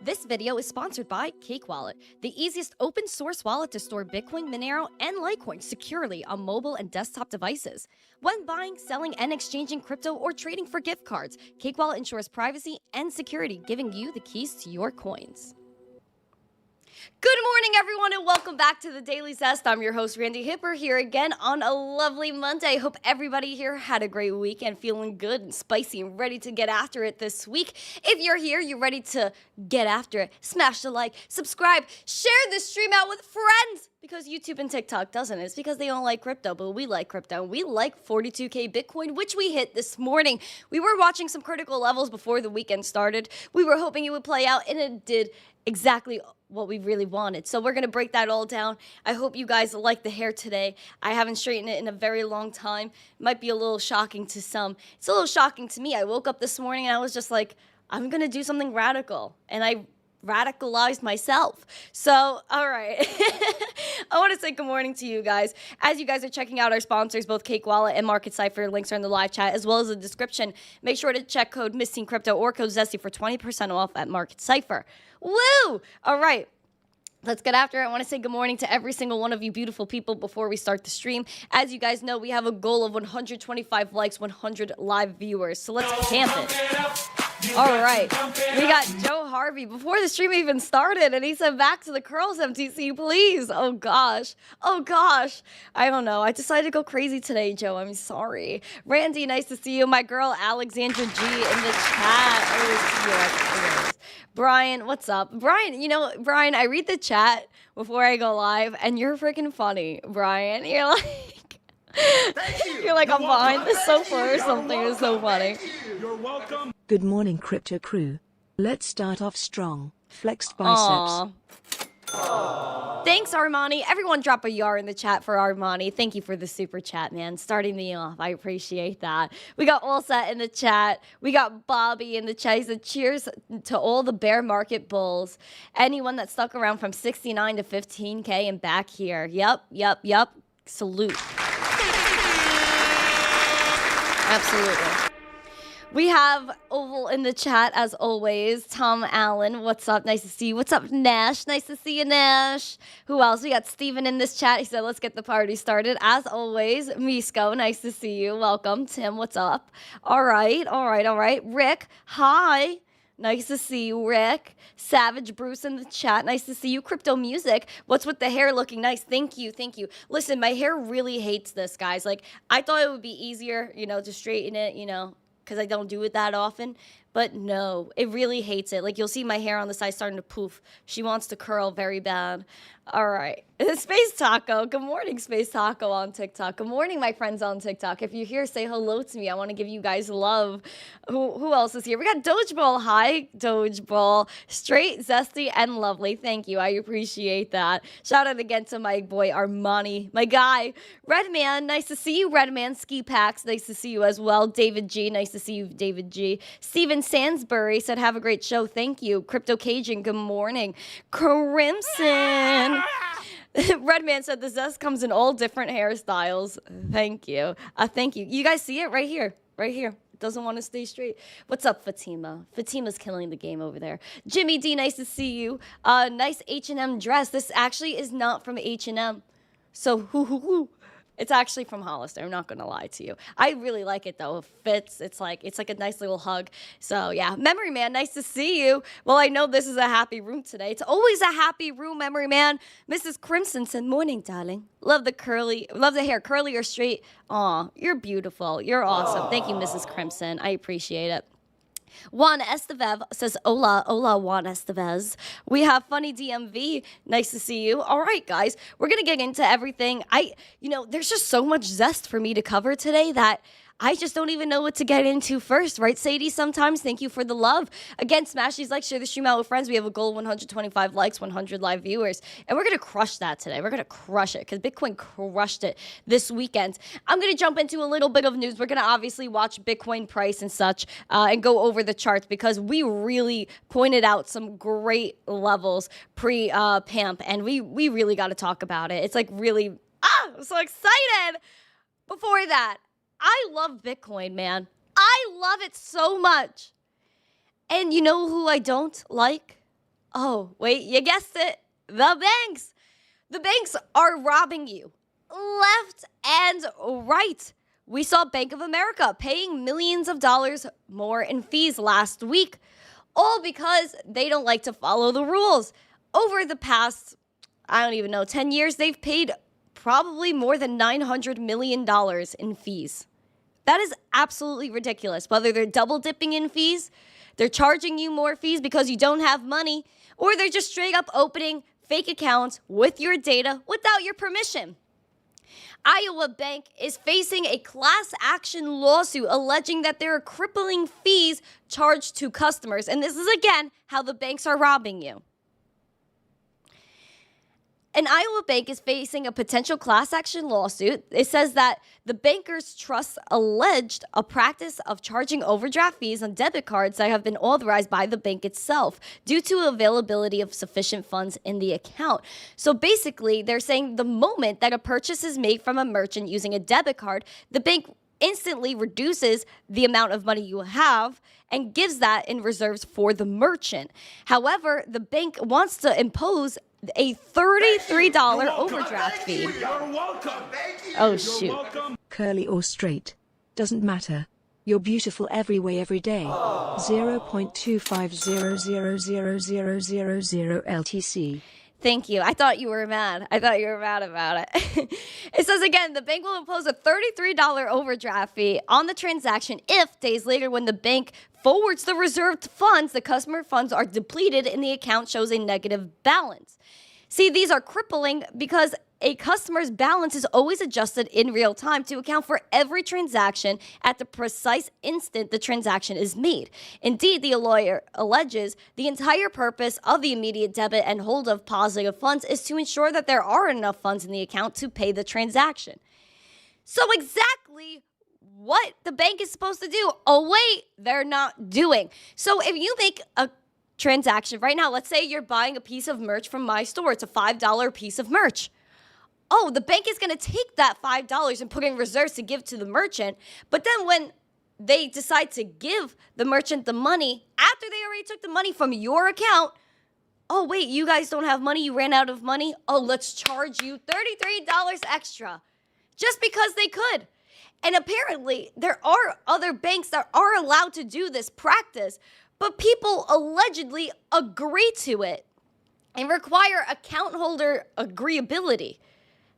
This video is sponsored by Cake Wallet, the easiest open source wallet to store Bitcoin, Monero, and Litecoin securely on mobile and desktop devices. When buying, selling, and exchanging crypto or trading for gift cards, Cake Wallet ensures privacy and security, giving you the keys to your coins. Good morning, everyone, and welcome back to the Daily Zest. I'm your host, Randi Hipper, here again on a lovely Monday. Hope everybody here had a great week and feeling good and spicy and ready to get after it this week. If you're here, you're ready to get after it. Smash the like, subscribe, share this stream out with friends, because YouTube and TikTok doesn't. It's because they don't like crypto, but we like crypto. We like 42K Bitcoin, which we hit this morning. We were watching some critical levels before the weekend started. We were hoping it would play out, and it did exactly what we really wanted. So we're going to break that all down. I hope you guys like the hair today. I haven't straightened it in a very long time. It might be a little shocking to some. It's a little shocking to me. I woke up this morning and I was just like, I'm going to do something radical. And I radicalized myself. So, all right. I want to say good morning to you guys. As you guys are checking out our sponsors, both Cake Wallet and Market Cipher, links are in the live chat as well as the description. Make sure to check code missteencrypto or code Zesty for 20% off at Market Cipher. Woo! All right. Let's get after it. I want to say good morning to every single one of you beautiful people before we start the stream. As you guys know, we have a goal of 125 likes, 100 live viewers. So let's camp it. All right, we got Joe Harvey before the stream even started, and he said, back to the curls, MTC, please. Oh, gosh. Oh, gosh. I don't know. I decided to go crazy today, Joe. I'm sorry. Randy, nice to see you. My girl, Alexandra G, in the chat. Always see you. Always. Brian, what's up? Brian, Brian, I read the chat before I go live, and you're freaking funny, Brian. You're like... Thank you. You're like, I'm behind the sofa or something. It's so funny. You're welcome. Good morning, crypto crew. Let's start off strong. Flexed biceps. Aww. Thanks, Armani. Everyone drop a yar in the chat for Armani. Thank you for the super chat, man. Starting me off. I appreciate that. We got Allset in the chat. We got Bobby in the chat. He said, cheers to all the bear market bulls. Anyone that stuck around from 69 to 15K and back here. Yep. Salute. Absolutely. We have Oval in the chat, as always. Tom Allen, what's up? Nice to see you. What's up, Nash? Nice to see you, Nash. Who else? We got Steven in this chat. He said, let's get the party started. As always, Misko, nice to see you. Welcome. Tim, what's up? All right. Rick, hi. Nice to see you, Rick. Savage Bruce in the chat. Nice to see you. Crypto Music. What's with the hair looking nice? Thank you. Listen, my hair really hates this, guys. Like, I thought it would be easier, to straighten it, because I don't do it that often. But no, it really hates it. Like, you'll see my hair on the side starting to poof. She wants to curl very bad. All right. Space Taco. Good morning, Space Taco on TikTok. Good morning, my friends on TikTok. If you're here, say hello to me. I want to give you guys love. Who else is here? We got Dodgeball. Hi, Dodgeball. Straight, zesty, and lovely. Thank you. I appreciate that. Shout out again to my boy Armani, my guy. Redman, nice to see you. Redman. Ski Packs, nice to see you as well. David G, nice to see you, David G. Steven Sansbury said, have a great show. Thank you. Crypto Cajun, good morning. Crimson. Redman said the Zest comes in all different hairstyles. Thank you. Thank you. You guys see it right here. Doesn't want to stay straight. What's up, Fatima? Fatima's killing the game over there. Jimmy D, nice to see you. Nice H&M dress. This actually is not from H&M. So it's actually from Hollister. I'm not gonna lie to you. I really like it though. It fits. It's like a nice little hug. So yeah, Memory Man, nice to see you. Well, I know this is a happy room today. It's always a happy room, Memory Man. Mrs. Crimson said, "Morning, darling. Love the hair, curly or straight. Aw, you're beautiful. You're awesome. Thank you, Mrs. Crimson. I appreciate it." Juan Estevez says, hola, Juan Estevez. We have Funny DMV. Nice to see you. All right, guys, we're going to get into everything. There's just so much zest for me to cover today that I just don't even know what to get into first, right, Sadie? Sometimes, thank you for the love. Again, smash these likes, share the stream out with friends. We have a goal of 125 likes, 100 live viewers, and we're going to crush that today. We're going to crush it because Bitcoin crushed it this weekend. I'm going to jump into a little bit of news. We're going to obviously watch Bitcoin price and such and go over the charts because we really pointed out some great levels pre-PAMP, and we really got to talk about it. It's like really, I'm so excited. Before that, I love Bitcoin, man. I love it so much. And you know who I don't like? Oh, wait, you guessed it. The banks. The banks are robbing you left and right. We saw Bank of America paying millions of dollars more in fees last week, all because they don't like to follow the rules. Over the past, I don't even know, 10 years, they've paid probably more than $900 million in fees. That is absolutely ridiculous. Whether they're double dipping in fees, they're charging you more fees because you don't have money, or they're just straight up opening fake accounts with your data without your permission. Iowa Bank is facing a class action lawsuit alleging that there are crippling fees charged to customers. And this is, again, how the banks are robbing you. An Iowa bank is facing a potential class action lawsuit. It says that the banker's trust alleged a practice of charging overdraft fees on debit cards that have been authorized by the bank itself due to availability of sufficient funds in the account. So basically, they're saying the moment that a purchase is made from a merchant using a debit card, the bank instantly reduces the amount of money you have and gives that in reserves for the merchant. However, the bank wants to impose a $33 overdraft fee. You're welcome. Thank you. Oh, shoot. Curly or straight. Doesn't matter. You're beautiful every way, every day. 0.250000000 LTC. Thank you. I thought you were mad. about it. It says again, the bank will impose a $33 overdraft fee on the transaction if days later when the bank forwards the reserved funds, the customer funds are depleted and the account shows a negative balance. See, these are crippling because a customer's balance is always adjusted in real time to account for every transaction at the precise instant the transaction is made. Indeed, the lawyer alleges the entire purpose of the immediate debit and hold of positive funds is to ensure that there are enough funds in the account to pay the transaction. So exactly what the bank is supposed to do, oh wait, they're not doing. So if you make a transaction right now, let's say you're buying a piece of merch from my store, it's a $5 piece of merch. Oh, the bank is going to take that $5 and put in reserves to give to the merchant. But then when they decide to give the merchant the money, after they already took the money from your account, oh, wait, you guys don't have money. You ran out of money. Oh, let's charge you $33 extra just because they could. And apparently there are other banks that are allowed to do this practice, but people allegedly agree to it and require account holder agreeability.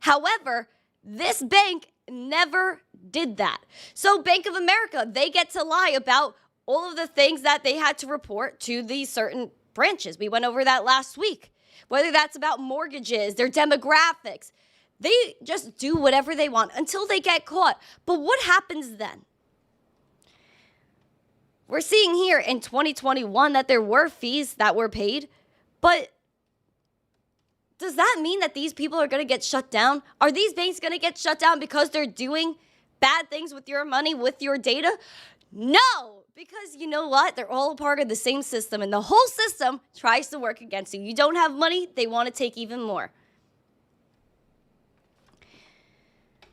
However, this bank never did that. So Bank of America, they get to lie about all of the things that they had to report to these certain branches. We went over that last week. Whether that's about mortgages, their demographics, they just do whatever they want until they get caught. But what happens then? We're seeing here in 2021 that there were fees that were paid, but does that mean that these people are going to get shut down? Are these banks going to get shut down because they're doing bad things with your money, with your data? No, because you know what? They're all a part of the same system, and the whole system tries to work against you. You don't have money, they want to take even more.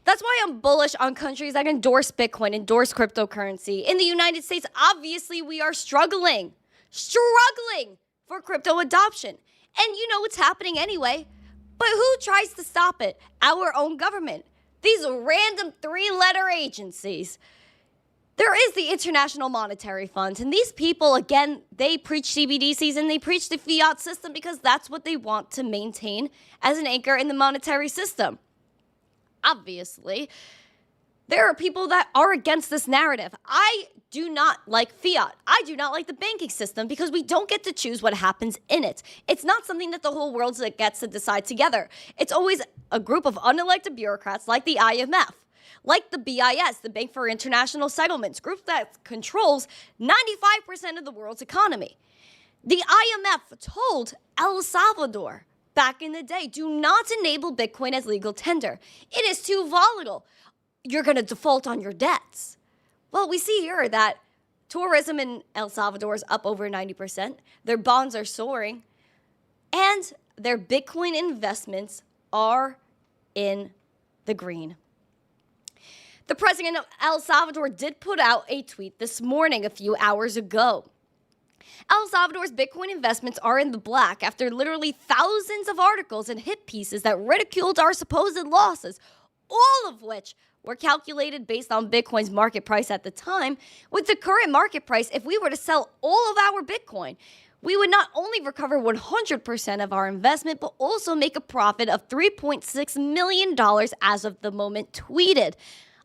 That's why I'm bullish on countries that endorse Bitcoin, endorse cryptocurrency. In the United States, obviously, we are struggling for crypto adoption. And you know what's happening anyway. But who tries to stop it? Our own government. These random three-letter agencies. There is the International Monetary Fund. And these people, again, they preach CBDCs and they preach the fiat system because that's what they want to maintain as an anchor in the monetary system. Obviously, there are people that are against this narrative. I do not like fiat. I do not like the banking system because we don't get to choose what happens in it. It's not something that the whole world gets to decide together. It's always a group of unelected bureaucrats like the IMF, like the BIS, the Bank for International Settlements, group that controls 95% of the world's economy. The IMF told El Salvador back in the day, do not enable Bitcoin as legal tender. It is too volatile. You're going to default on your debts. Well, we see here that tourism in El Salvador is up over 90%. Their bonds are soaring. And their Bitcoin investments are in the green. The president of El Salvador did put out a tweet this morning, a few hours ago. El Salvador's Bitcoin investments are in the black after literally thousands of articles and hit pieces that ridiculed our supposed losses, all of which were calculated based on Bitcoin's market price at the time. With the current market price, if we were to sell all of our Bitcoin, we would not only recover 100% of our investment, but also make a profit of $3.6 million as of the moment tweeted.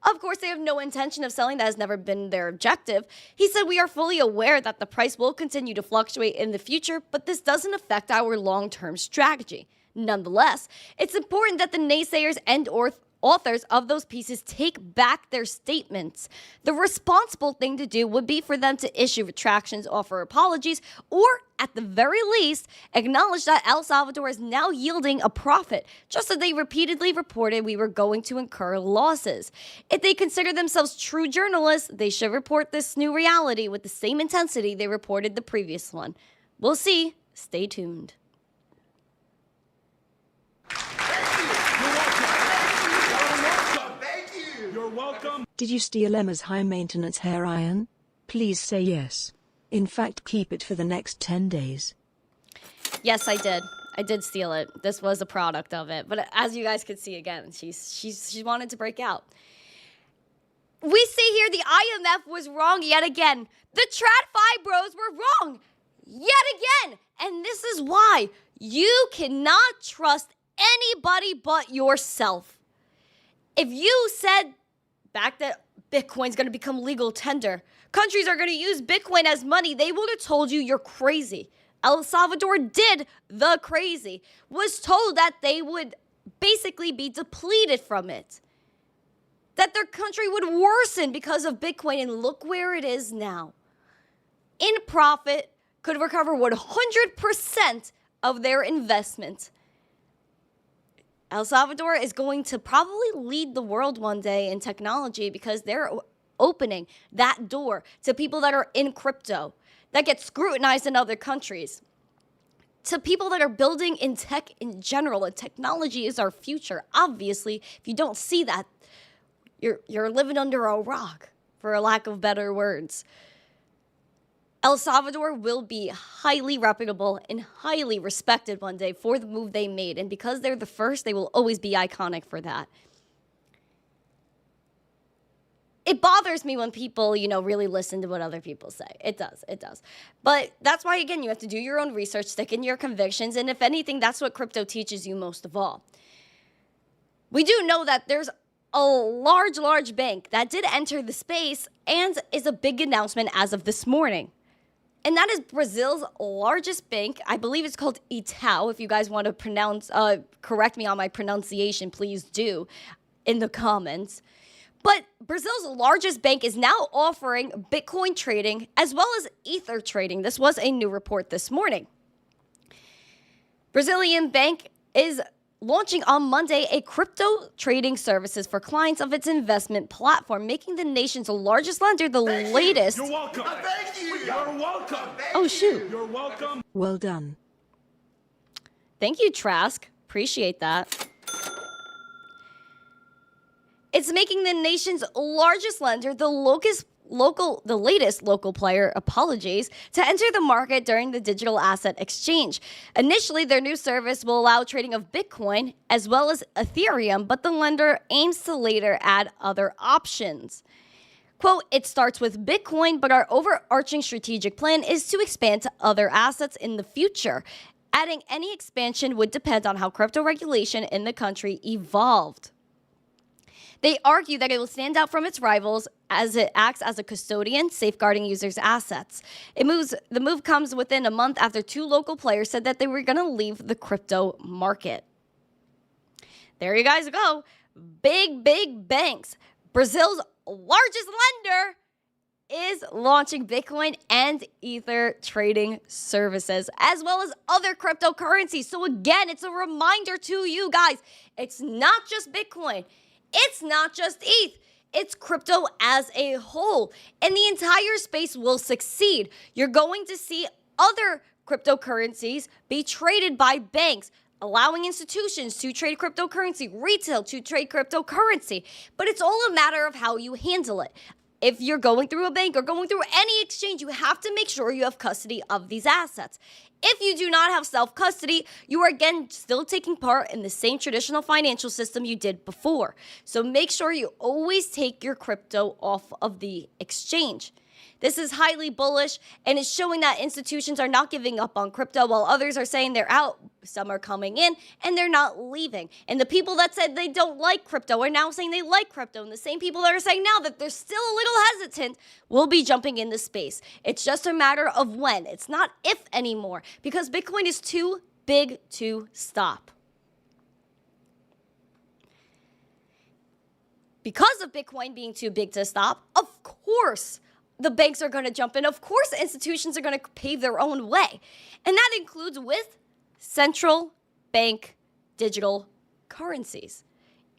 Of course, they have no intention of selling. That has never been their objective. He said, "We are fully aware that the price will continue to fluctuate in the future, but this doesn't affect our long-term strategy. Nonetheless, it's important that the naysayers and authors of those pieces take back their statements. The responsible thing to do would be for them to issue retractions, offer apologies, or at the very least, acknowledge that El Salvador is now yielding a profit, just as they repeatedly reported we were going to incur losses. If they consider themselves true journalists, they should report this new reality with the same intensity they reported the previous one. We'll see. Stay tuned." Welcome. Did you steal Emma's high-maintenance hair iron? Please say yes. In fact, keep it for the next 10 days. Yes, I did. I did steal it. This was a product of it. But as you guys could see again, she wanted to break out. We see here the IMF was wrong yet again. The TradFi bros were wrong yet again. And this is why you cannot trust anybody but yourself. If you said back that Bitcoin's going to become legal tender, countries are going to use Bitcoin as money, they would have told you you're crazy. El Salvador did the crazy, was told that they would basically be depleted from it, that their country would worsen because of Bitcoin, and look where it is now. In profit, could recover 100% of their investment. El Salvador is going to probably lead the world one day in technology because they're opening that door to people that are in crypto, that get scrutinized in other countries, to people that are building in tech in general. And technology is our future. Obviously, if you don't see that, you're living under a rock, for a lack of better words. El Salvador will be highly reputable and highly respected one day for the move they made. And because they're the first, they will always be iconic for that. It bothers me when people, really listen to what other people say. It does. But that's why, again, you have to do your own research, stick in your convictions. And if anything, that's what crypto teaches you most of all. We do know that there's a large bank that did enter the space and is a big announcement as of this morning. And that is Brazil's largest bank. I believe it's called Itaú. If you guys want to correct me on my pronunciation, please do in the comments. But Brazil's largest bank is now offering Bitcoin trading as well as Ether trading. This was a new report this morning. Brazilian bank is launching on Monday a crypto trading services for clients of its investment platform, making the nation's largest lender the latest. You're welcome. Thank you. You're welcome. Oh, shoot. You're welcome. Well done. Thank you, Trask. Appreciate that. It's making the nation's largest lender the latest local player, to enter the market during the digital asset exchange. Initially, their new service will allow trading of Bitcoin as well as Ethereum, but the lender aims to later add other options. Quote, "It starts with Bitcoin, but our overarching strategic plan is to expand to other assets in the future. Adding any expansion would depend on how crypto regulation in the country evolved." They argue that it will stand out from its rivals as it acts as a custodian, safeguarding users' assets. The move comes within a month after two local players said that they were going to leave the crypto market. There you guys go. Big banks. Brazil's largest lender is launching Bitcoin and Ether trading services, as well as other cryptocurrencies. So again, it's a reminder to you guys, it's not just Bitcoin. It's not just ETH. It's crypto as a whole. And the entire space will succeed. You're going to see other cryptocurrencies be traded by banks, allowing institutions to trade cryptocurrency, retail to trade cryptocurrency. But it's all a matter of how you handle it. if you're going through a bank or going through any exchange, you have to make sure you have custody of these assets. If you do not have self-custody, you are again still taking part in the same traditional financial system you did before. So make sure you always take your crypto off of the exchange. This is highly bullish and it's showing that institutions are not giving up on crypto while others are saying they're out. Some are coming in and they're not leaving. And the people that said they don't like crypto are now saying they like crypto. And the same people that are saying now that they're still a little hesitant will be jumping into space. It's just a matter of when. It's not if anymore because Bitcoin is too big to stop. Because of Bitcoin being too big to stop, of course, the banks are going to jump in. Of course, institutions are going to pave their own way. And that includes with central bank digital currencies.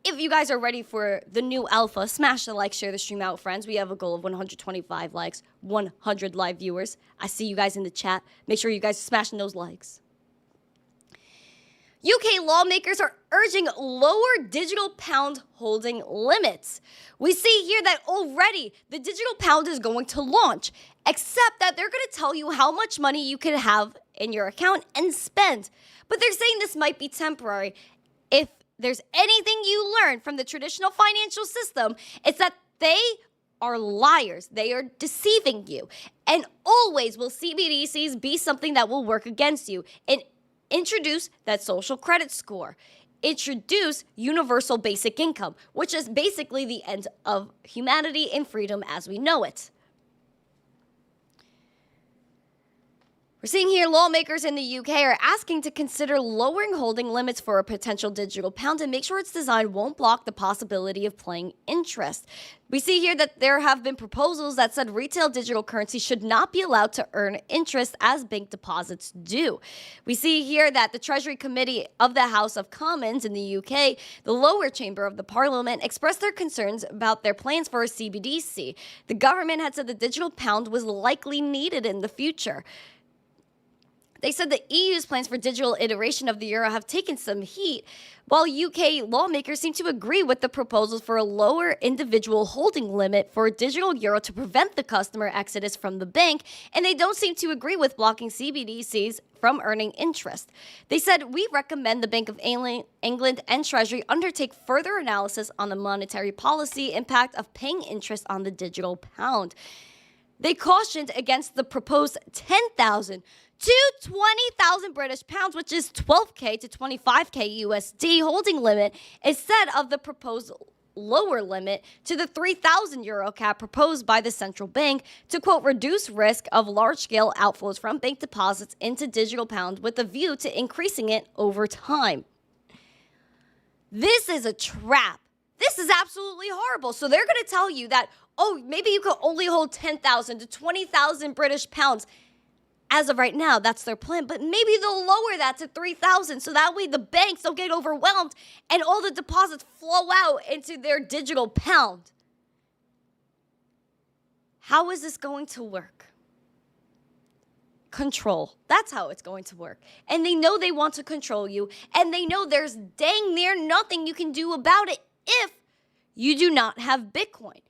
If you guys are ready for the new alpha, smash the like, share the stream out, friends. We have a goal of 125 likes, 100 live viewers. I see you guys in the chat. Make sure you guys are smashing those likes. UK lawmakers are urging lower digital pound holding limits. We see here that already the digital pound is going to launch, except that they're going to tell you how much money you can have in your account and spend. But they're saying this might be temporary. If there's anything you learn from the traditional financial system, it's that they are liars. They are deceiving you. And always will CBDCs be something that will work against you. And introduce that social credit score. Introduce universal basic income, which is basically the end of humanity and freedom as we know it. We're seeing here lawmakers in the UK are asking to consider lowering holding limits for a potential digital pound and make sure its design won't block the possibility of paying interest. We see here that there have been proposals that said retail digital currency should not be allowed to earn interest as bank deposits do. We see here that the Treasury Committee of the House of Commons in the UK, the lower chamber of the parliament, expressed their concerns about their plans for a CBDC. The government had said the digital pound was likely needed in the future. They said the EU's plans for digital iteration of the euro have taken some heat, while UK lawmakers seem to agree with the proposals for a lower individual holding limit for a digital euro to prevent the customer exodus from the bank, and they don't seem to agree with blocking CBDCs from earning interest. They said, we recommend the Bank of England and Treasury undertake further analysis on the monetary policy impact of paying interest on the digital pound. They cautioned against the proposed 10,000 to 20,000 British pounds, which is 12K to 25K USD holding limit, instead of the proposed lower limit to the 3,000 euro cap proposed by the central bank to, quote, reduce risk of large-scale outflows from bank deposits into digital pounds with a view to increasing it over time. This is a trap. This is absolutely horrible. So they're going to tell you that, oh, maybe you could only hold 10,000 to 20,000 British pounds. As of right now, that's their plan, but maybe they'll lower that to 3,000 so that way the banks don't get overwhelmed and all the deposits flow out into their digital pound. How is this going to work? Control. That's how it's going to work. And they know they want to control you, and they know there's dang near nothing you can do about it if you do not have Bitcoin.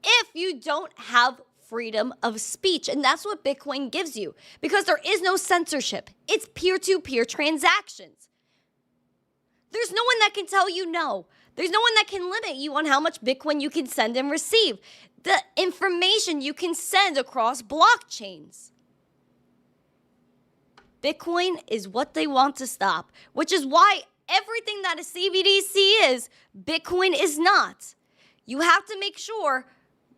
If you don't have freedom of speech. And that's what Bitcoin gives you because there is no censorship. It's peer-to-peer transactions. There's no one that can tell you no. There's no one that can limit you on how much Bitcoin you can send and receive. The information you can send across blockchains. Bitcoin is what they want to stop, which is why everything that a CBDC is, Bitcoin is not. You have to make sure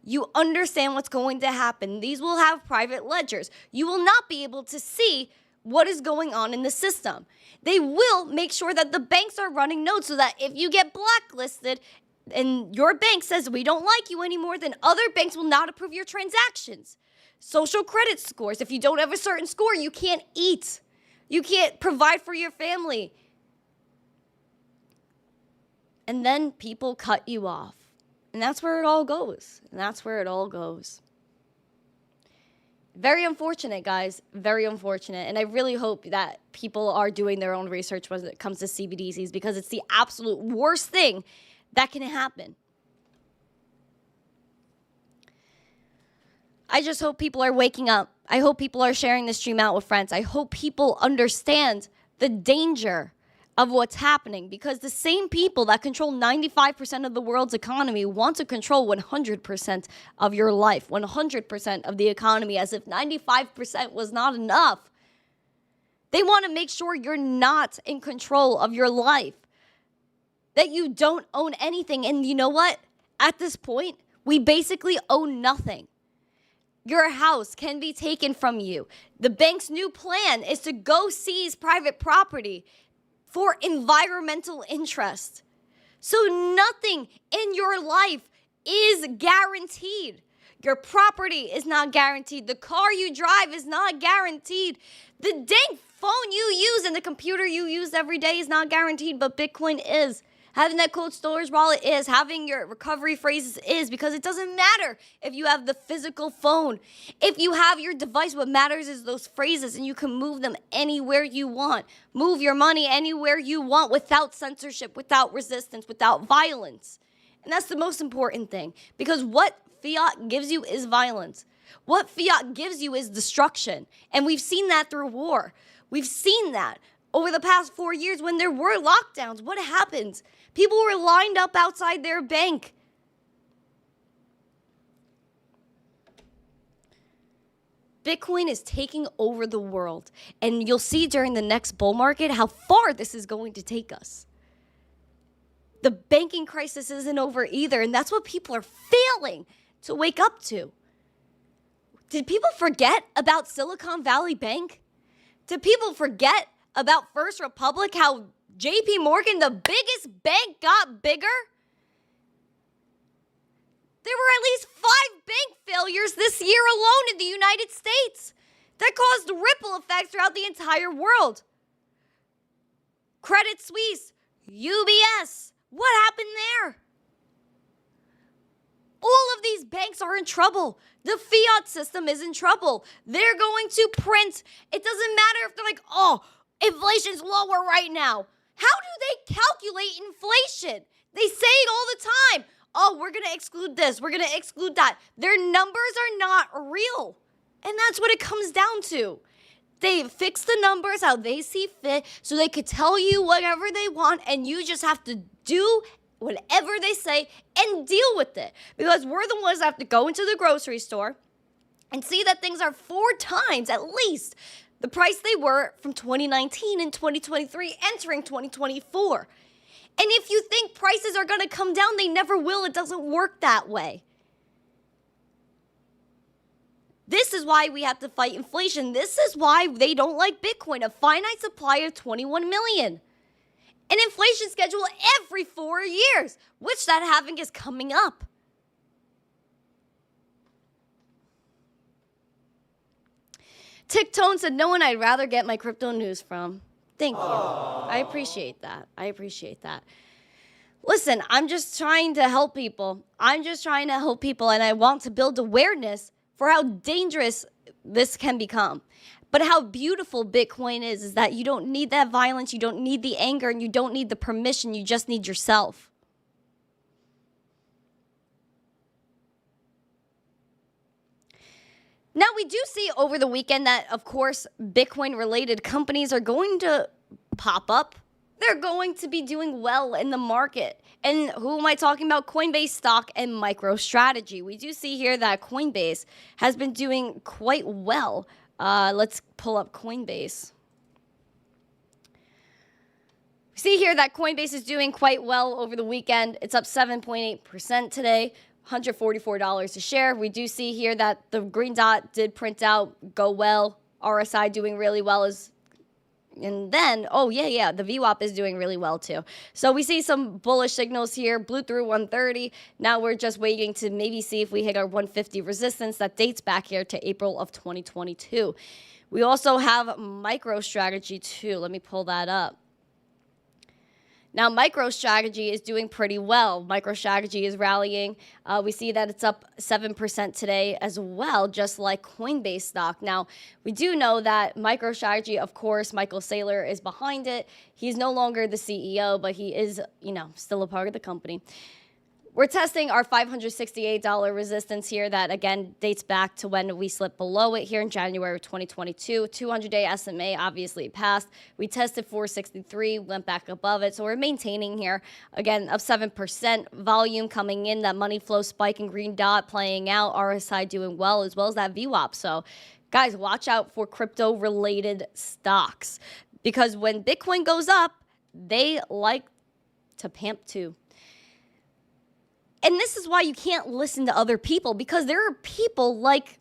you understand what's going to happen. These will have private ledgers. You will not be able to see what is going on in the system. They will make sure that the banks are running nodes so that if you get blacklisted and your bank says we don't like you anymore, then other banks will not approve your transactions. Social credit scores. If you don't have a certain score, you can't eat. You can't provide for your family. And then people cut you off. And that's where it all goes. And that's where it all goes. Very unfortunate, guys. Very unfortunate. And I really hope that people are doing their own research when it comes to CBDCs because it's the absolute worst thing that can happen. I just hope people are waking up. I hope people are sharing this stream out with friends. I hope people understand the danger of what's happening, because the same people that control 95% of the world's economy want to control 100% of your life, 100% of the economy, as if 95% was not enough. They want to make sure you're not in control of your life, that you don't own anything. And you know what? At this point, we basically own nothing. Your house can be taken from you. The bank's new plan is to go seize private property for environmental interest. So nothing in your life is guaranteed. Your property is not guaranteed. The car you drive is not guaranteed. The dang phone you use and the computer you use every day is not guaranteed, but Bitcoin is. Having that cold storage wallet is. Having your recovery phrases is, because it doesn't matter if you have the physical phone. If you have your device, what matters is those phrases, and you can move them anywhere you want. Move your money anywhere you want without censorship, without resistance, without violence. And that's the most important thing, because what fiat gives you is violence. What fiat gives you is destruction. And we've seen that through war. We've seen that over the past 4 years when there were lockdowns. What happened? People were lined up outside their bank. Bitcoin is taking over the world. And you'll see during the next bull market how far this is going to take us. The banking crisis isn't over either. And that's what people are failing to wake up to. Did people forget about Silicon Valley Bank? Did people forget about First Republic, how JP Morgan, the biggest bank, got bigger? There were at least 5 bank failures this year alone in the United States that caused ripple effects throughout the entire world. Credit Suisse, UBS, what happened there? All of these banks are in trouble. The fiat system is in trouble. They're going to print. It doesn't matter if they're like, oh, inflation's lower right now. How do they calculate inflation? They say it all the time. Oh, we're going to exclude this. We're going to exclude that. Their numbers are not real. And that's what it comes down to. They fix the numbers how they see fit so they could tell you whatever they want, and you just have to do whatever they say and deal with it. Because we're the ones that have to go into the grocery store and see that things are 4 times at least the price they were from 2019 and 2023 entering 2024. And if you think prices are going to come down, they never will. It doesn't work that way. This is why we have to fight inflation. This is why they don't like Bitcoin, a finite supply of 21 million. An inflation schedule every 4 years, which that halving is coming up. Ticktone said, no one I'd rather get my crypto news from. Thank you. I appreciate that. I appreciate that. Listen, I'm just trying to help people. I'm just trying to help people, and I want to build awareness for how dangerous this can become. But how beautiful Bitcoin is that you don't need that violence, you don't need the anger, and you don't need the permission. You just need yourself. Now, we do see over the weekend that, of course, Bitcoin-related companies are going to pop up. They're going to be doing well in the market. And who am I talking about? Coinbase stock and MicroStrategy. We do see here that Coinbase has been doing quite well. Let's pull up Coinbase. We see here that Coinbase is doing quite well over the weekend. It's up 7.8% today. $144 a share. We do see here that the green dot did print out, go well. RSI doing really well and then, the VWAP is doing really well too. So we see some bullish signals here, blew through 130. Now we're just waiting to maybe see if we hit our 150 resistance that dates back here to April of 2022. We also have MicroStrategy too. Let me pull that up. Now, MicroStrategy is doing pretty well. MicroStrategy is rallying. We see that it's up 7% today as well, just like Coinbase stock. Now, we do know that MicroStrategy, of course, Michael Saylor is behind it. He's no longer the CEO, but he is, still a part of the company. We're testing our $568 resistance here that, again, dates back to when we slipped below it here in January of 2022. 200-day SMA obviously passed. We tested 463, went back above it. So we're maintaining here, again, of 7%. Volume coming in, that money flow spike and green dot playing out, RSI doing well, as well as that VWAP. So, guys, watch out for crypto-related stocks. Because when Bitcoin goes up, they like to pump too. And this is why you can't listen to other people, because there are people like,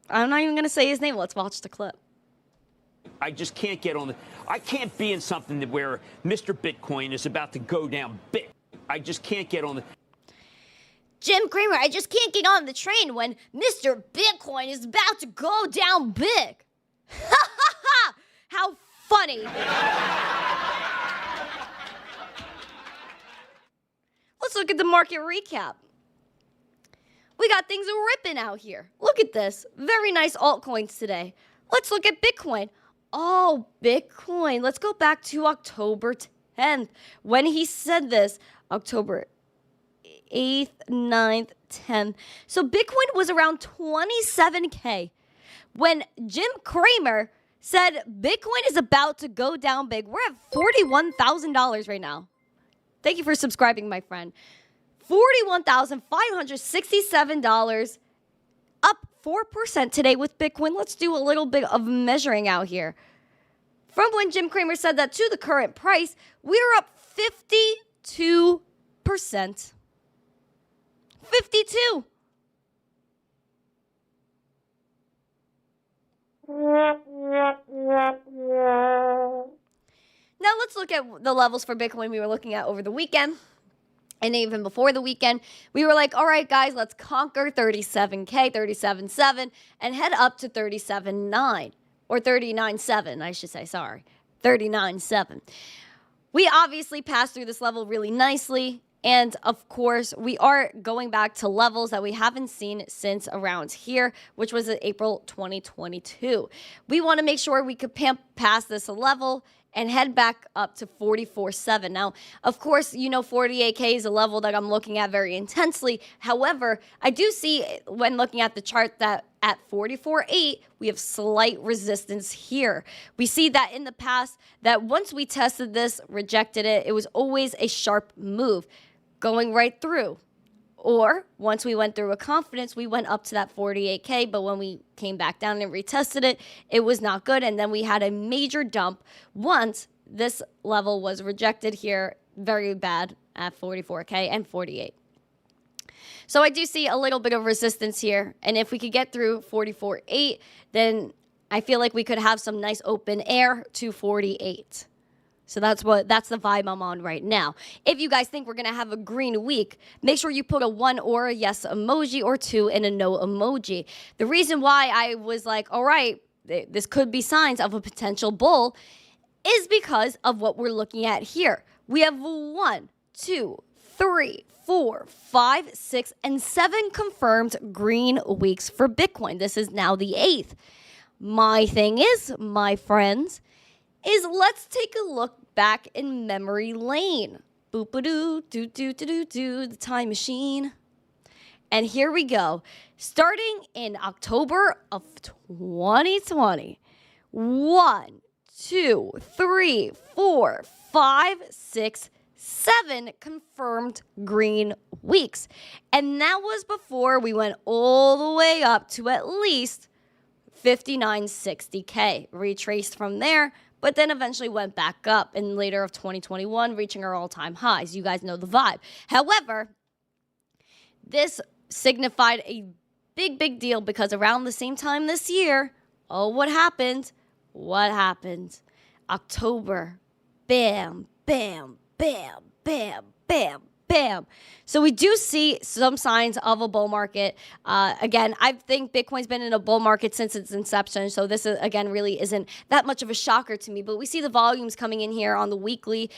I'm not even going to say his name. Let's watch the clip. I just can't get on I can't be in something that where Mr. Bitcoin is about to go down big. I just can't get on Jim Cramer, I just can't get on the train when Mr. Bitcoin is about to go down big. How funny. Let's look at the market recap. We got things ripping out here. Look at this. Very nice altcoins today. Let's look at Bitcoin. Oh, Bitcoin. Let's go back to October 10th when he said this. October 8th, 9th, 10th. So Bitcoin was around 27K when Jim Cramer said Bitcoin is about to go down big. We're at $41,000 right now. Thank you for subscribing, my friend. $41,567, up 4% today with Bitcoin. Let's do a little bit of measuring out here. From when Jim Cramer said that to the current price, we're up 52%. 52. Now let's look at the levels for Bitcoin we were looking at over the weekend. And even before the weekend, we were like, all right, guys, let's conquer 37K, 37.7, and head up to 37.9, or 39.7, I should say, sorry, 39.7. We obviously passed through this level really nicely. And of course, we are going back to levels that we haven't seen since around here, which was in April 2022. We want to make sure we could pass this level and head back up to 44.7. Now, of course, you know 48K is a level that I'm looking at very intensely. However, I do see when looking at the chart that at 44.8, we have slight resistance here. We see that in the past that once we tested this, rejected it, it was always a sharp move going right through. Or once we went through with confidence, we went up to that 48K, but when we came back down and retested it, it was not good. And then we had a major dump once this level was rejected here, very bad at 44K and 48. So I do see a little bit of resistance here. And if we could get through 44.8, then I feel like we could have some nice open air to 48. So that's the vibe I'm on right now. If you guys think we're going to have a green week, make sure you put a 1 or a yes emoji or 2 and a no emoji. The reason why I was like, all right, this could be signs of a potential bull is because of what we're looking at here. We have 1, 2, 3, 4, 5, 6, and 7 confirmed green weeks for Bitcoin. This is now the 8th. My thing is, my friends, is let's take a look back in memory lane. Boop-a-doo, do-do-do-do-do, the time machine. And here we go. Starting in October of 2020. 1, 2, 3, 4, 5, 6, 7 confirmed green weeks. And that was before we went all the way up to at least 5960K. Retraced from there, but then eventually went back up in later of 2021, reaching our all-time highs. You guys know the vibe. However, this signified a big deal because around the same time this year, oh, what happened? What happened? October, bam, bam, bam, bam, bam, bam. So we do see some signs of a bull market. Again, I think Bitcoin's been in a bull market since its inception. So this, is, again, really isn't that much of a shocker to me. But we see the volumes coming in here on the weekly,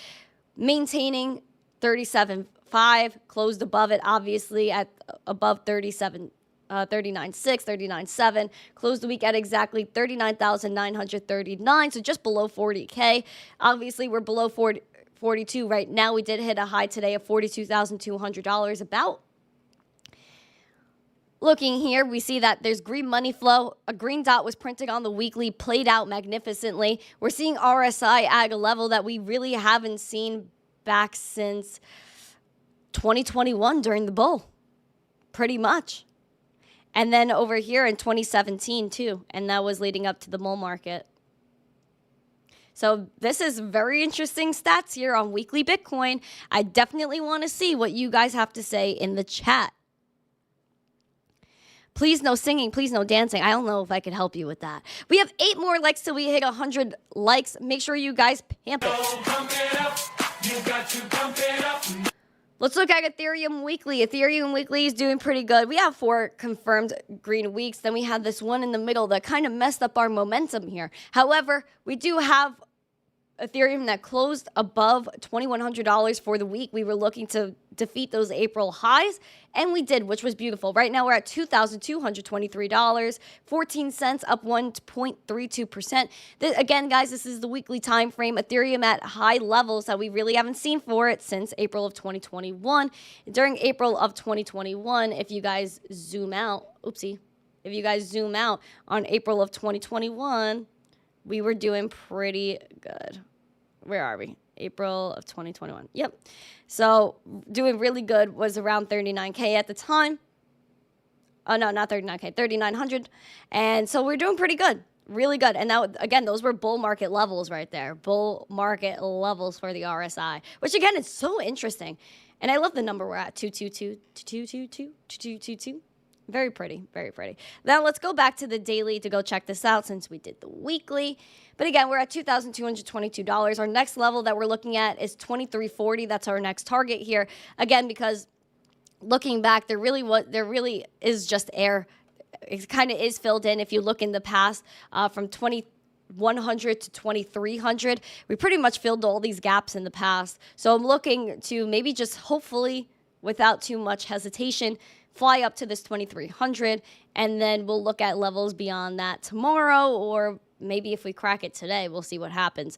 maintaining 37.5, closed above it, obviously, at above 39.6, 39.7, closed the week at exactly 39,939, so just below 40K. Obviously, we're below 42 right now. We did hit a high today of $42,200 about. Looking here, we see that there's green money flow. A green dot was printed on the weekly, played out magnificently. We're seeing RSI at a level that we really haven't seen back since 2021 during the bull, pretty much. And then over here in 2017 too, and that was leading up to the bull market. So this is very interesting stats here on weekly Bitcoin. I definitely want to see what you guys have to say in the chat. Please no singing, please no dancing. I don't know if I could help you with that. We have 8 more likes till we hit 100 likes. Make sure you guys pump it. Pump it up. You got to pump it up. Let's look at Ethereum Weekly. Ethereum Weekly is doing pretty good. We have 4 confirmed green weeks. Then we have this one in the middle that kind of messed up our momentum here. However, we do have Ethereum that closed above $2,100 for the week. We were looking to defeat those April highs, and we did, which was beautiful. Right now, we're at $2,223.14, up 1.32%. Again, guys, this is the weekly time frame. Ethereum at high levels that we really haven't seen for it since April of 2021. During April of 2021, if you guys zoom out, if you guys zoom out on April of 2021, we were doing pretty good. Where are we? April of 2021. Yep. So doing really good, was around 39K at the time. Oh, no, not 39K, 3,900. And so we're doing pretty good, really good. And that, again, those were bull market levels right there. Bull market levels for the RSI, which again is so interesting. And I love the number we're at, 222. Very pretty, very pretty. Now let's go back to the daily to go check this out since we did the weekly. But again, we're at $2,222. Our next level that we're looking at is 2340. That's our next target here. Again, because looking back, there really is just air. It kind of is filled in. If you look in the past, from 2100 to 2300, we pretty much filled all these gaps in the past. So I'm looking to maybe just hopefully, without too much hesitation, fly up to this 2300, and then we'll look at levels beyond that tomorrow, or maybe if we crack it today, we'll see what happens.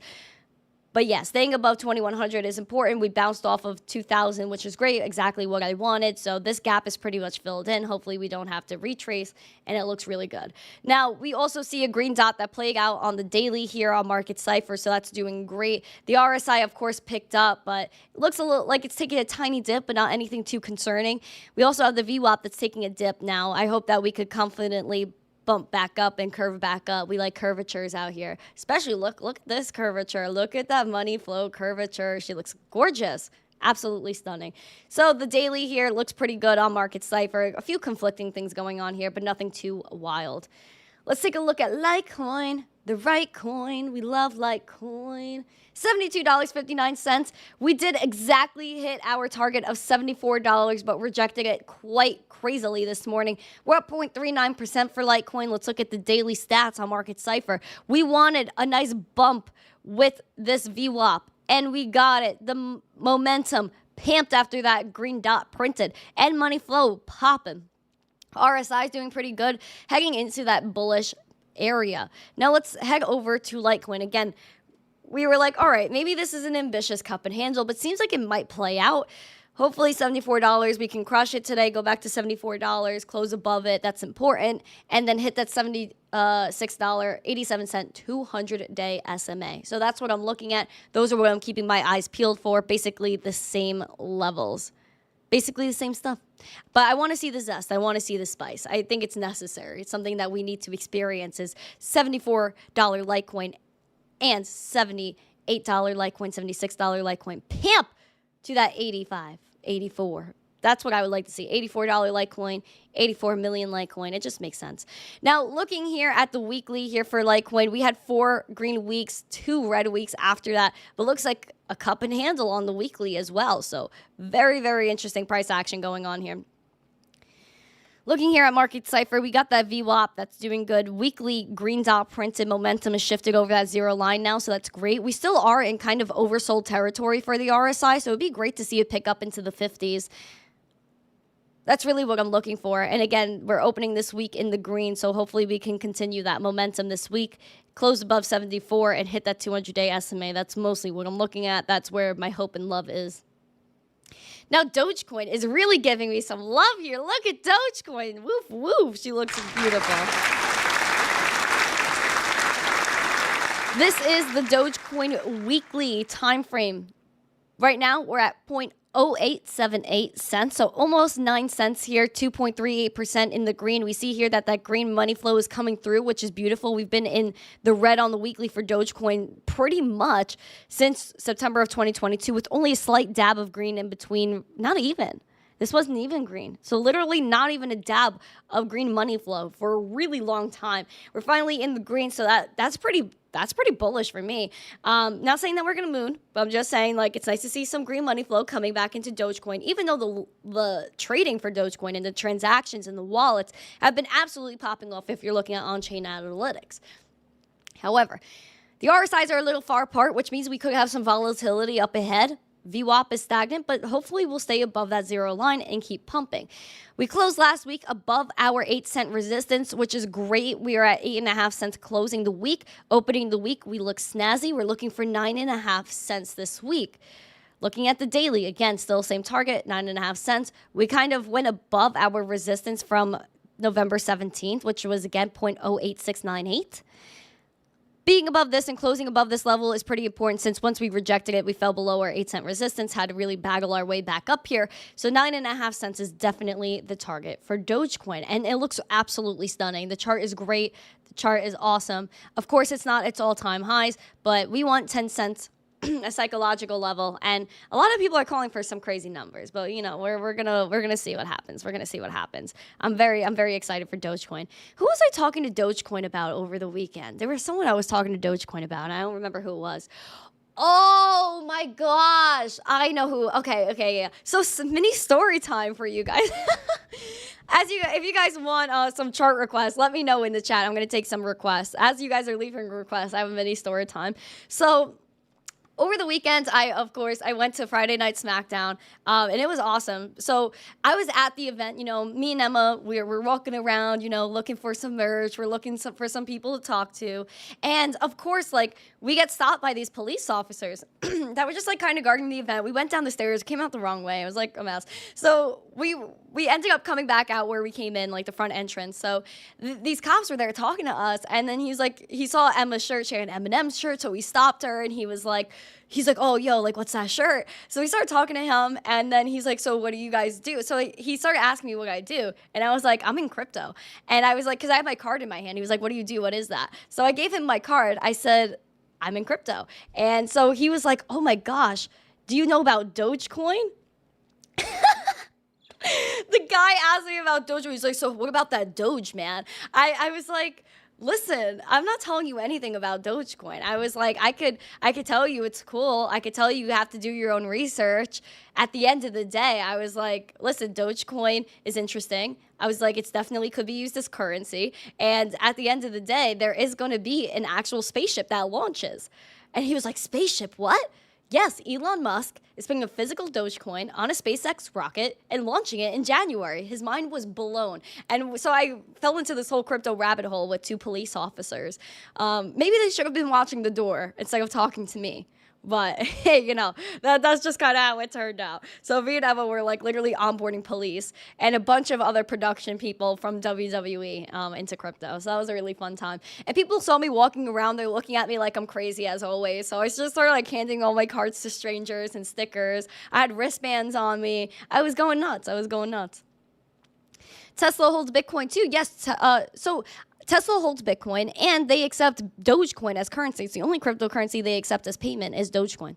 But yeah, staying above 2100 is important. We bounced off of 2000, which is great, exactly what I wanted. So this gap is pretty much filled in. Hopefully we don't have to retrace, and it looks really good. Now, we also see a green dot that played out on the daily here on Market Cipher, so that's doing great. The RSI, of course, picked up, but it looks a little like it's taking a tiny dip, but not anything too concerning. We also have the VWAP that's taking a dip now. I hope that we could confidently bump back up and curve back up. We like curvatures out here. Especially look at this curvature. Look at that money flow curvature. She looks gorgeous. Absolutely stunning. So the daily here looks pretty good on Market Cipher. A few conflicting things going on here, but nothing too wild. Let's take a look at Litecoin, the right coin. We love Litecoin. $72.59. We did exactly hit our target of $74, but rejected it quite crazily this morning. We're up 0.39% for Litecoin. Let's look at the daily stats on Market Cipher. We wanted a nice bump with this VWAP, and we got it. The momentum pumped after that green dot printed, and money flow popping. RSI is doing pretty good, heading into that bullish area. Now let's head over to Litecoin. Again, we were like, all right, maybe this is an ambitious cup and handle, but seems like it might play out. Hopefully $74, we can crush it today, go back to $74, close above it, that's important, and then hit that $76.87 200-day SMA. So that's what I'm looking at. Those are what I'm keeping my eyes peeled for, basically the same levels. Basically the same stuff. But I want to see the zest. I want to see the spice. I think it's necessary. It's something that we need to experience is $74 Litecoin and $78 Litecoin, $76 Litecoin. Pimp to that 85, 84. That's what I would like to see. $84 Litecoin, 84 million Litecoin. It just makes sense. Now, looking here at the weekly here for Litecoin, we had 4 green weeks, 2 red weeks after that. But looks like a cup and handle on the weekly as well. So very, very interesting price action going on here. Looking here at Market Cipher, we got that VWAP that's doing good. Weekly green dot printed momentum is shifted over that 0 line now, so that's great. We still are in kind of oversold territory for the RSI, so it'd be great to see it pick up into the 50s. That's really what I'm looking for. And again, we're opening this week in the green, so hopefully we can continue that momentum this week, close above 74 and hit that 200-day SMA. That's mostly what I'm looking at. That's where my hope and love is. Now, Dogecoin is really giving me some love here. Look at Dogecoin. Woof, woof. She looks beautiful. This is the Dogecoin weekly time frame. Right now, we're at 0.0878 cents, so almost 9 cents here, 2.38% in the green. We see here that that green money flow is coming through, which is beautiful. We've been in the red on the weekly for Dogecoin pretty much since September of 2022 with only a slight dab of green in between. Not even. This wasn't even green. So literally not even a dab of green money flow for a really long time. We're finally in the green, so that's pretty bullish for me. Not saying that we're gonna moon, but I'm just saying like it's nice to see some green money flow coming back into Dogecoin, even though the trading for Dogecoin and the transactions and the wallets have been absolutely popping off if you're looking at on-chain analytics. However, the RSIs are a little far apart, which means we could have some volatility up ahead. VWAP is stagnant, but hopefully we'll stay above that zero line and keep pumping. We closed last week above our 8-cent resistance, which is great. We are at 8.5 cents closing the week. Opening the week, we look snazzy. We're looking for 9.5 cents this week. Looking at the daily, again, still same target, 9.5 cents. We kind of went above our resistance from November 17th, which was, again, 0.08698. Being above this and closing above this level is pretty important since once we rejected it, we fell below our 8-cent resistance, had to really bagel our way back up here. So 9.5 cents is definitely the target for Dogecoin. And it looks absolutely stunning. The chart is great. The chart is awesome. Of course, it's not its all-time highs, but we want 10 cents. A psychological level, and a lot of people are calling for some crazy numbers, but you know we're gonna see what happens. We're gonna see what happens. I'm very excited for Dogecoin. Who was I talking to Dogecoin about over the weekend? There was someone I was talking to Dogecoin about, and I don't remember who it was. Oh my gosh, I know who. Okay, yeah. So mini story time for you guys. If you guys want some chart requests, let me know in the chat. I'm gonna take some requests. As you guys are leaving requests, I have a mini story time. So over the weekend, I went to Friday Night SmackDown, and it was awesome. So I was at the event, me and Emma, we're walking around, looking for some merch. We're looking for some people to talk to. And of course, we get stopped by these police officers that were just kind of guarding the event. We went down the stairs, came out the wrong way. It was like a mess. So we ended up coming back out where we came in, the front entrance. So these cops were there talking to us, and then he saw Emma's shirt, she had an M&M shirt, so we stopped her, and he's like, oh, yo, what's that shirt? So we started talking to him, and then he's like, so what do you guys do? So he started asking me what I do, and I was like, I'm in crypto. And I was like, because I have my card in my hand. He was like, what do you do? What is that? So I gave him my card. I said, I'm in crypto. And so he was like, oh my gosh, do you know about Dogecoin? The guy asked me about Dogecoin. He's like, so what about that Doge, man? I was like, listen, I'm not telling you anything about Dogecoin. I was like, I could tell you it's cool. I could tell you have to do your own research. At the end of the day, I was like, listen, Dogecoin is interesting. I was like, it's definitely could be used as currency. And at the end of the day, there is going to be an actual spaceship that launches. And he was like, spaceship, what? Yes, Elon Musk is putting a physical Dogecoin on a SpaceX rocket and launching it in January. His mind was blown. And so I fell into this whole crypto rabbit hole with 2 police officers. Maybe they should have been watching the door instead of talking to me. But hey, that's just kind of how it turned out. So me and Emma were literally onboarding police and a bunch of other production people from WWE into crypto. So that was a really fun time. And people saw me walking around. They're looking at me like I'm crazy as always. So I just started handing all my cards to strangers and stickers. I had wristbands on me. I was going nuts. Tesla holds Bitcoin too. Yes. So Tesla holds Bitcoin, and they accept Dogecoin as currency. It's the only cryptocurrency they accept as payment is Dogecoin.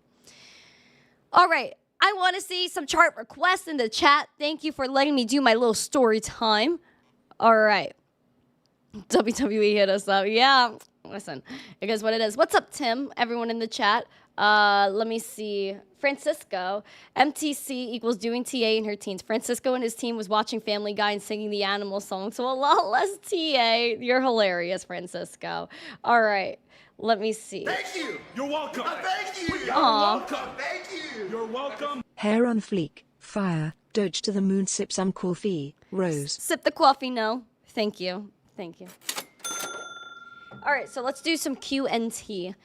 All right. I want to see some chart requests in the chat. Thank you for letting me do my little story time. All right. WWE hit us up. Yeah. Listen, it is what it is. What's up, Tim? Everyone in the chat. Let me see. Francisco, MTC equals doing TA in her teens. Francisco and his team was watching Family Guy and singing the animal song, so a lot less TA. You're hilarious, Francisco. All right, let me see. Thank you. You're welcome. Thank you. Aw. Thank you. You're welcome. Hair on fleek, fire, Doge to the moon, sip some coffee, Rose. Sip the coffee, no. Thank you. Thank you. All right, so let's do some QNT.